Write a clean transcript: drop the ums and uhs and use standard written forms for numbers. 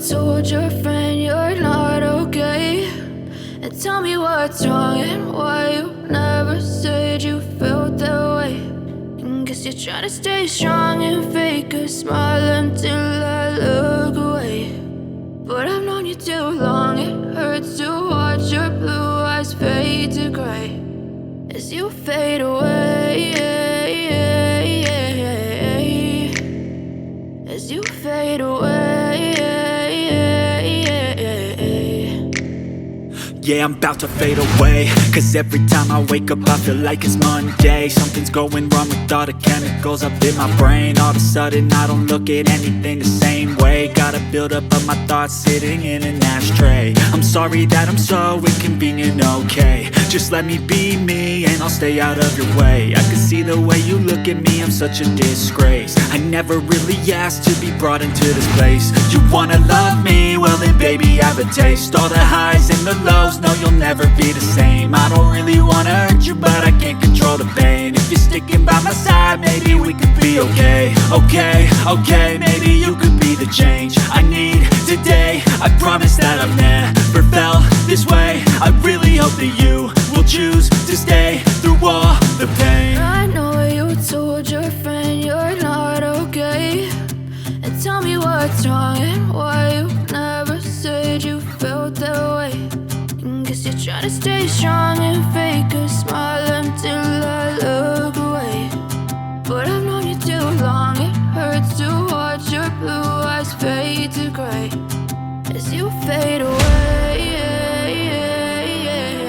told your friend you're not okay? And tell me what's wrong and why you never said you felt that way. And guess you're trying to stay strong and fake a smile until I look away. But I've known you too long, it hurts to watch your blue eyes fade to gray as you fade away, as you fade away. Yeah, I'm about to fade away, cause every time I wake up I feel like it's Monday. Something's going wrong with all the chemicals up in my brain. All of a sudden I don't look at anything the same way. Got a buildup of my thoughts sitting in an ashtray. I'm sorry that I'm so inconvenient, okay? Just let me be me and I'll stay out of your way. I can see the way you look at me, I'm such a disgrace. I never really asked to be brought into this place. You wanna love me? Well then baby I have a taste. All the highs and the lows, no you'll never be the same. I don't really wanna hurt you but I can't control the pain. If you're sticking by my side maybe we could be okay. Okay, maybe you could be the change I need today. I promise that I've never felt this way. I really hope that you will choose to stay through all the pain.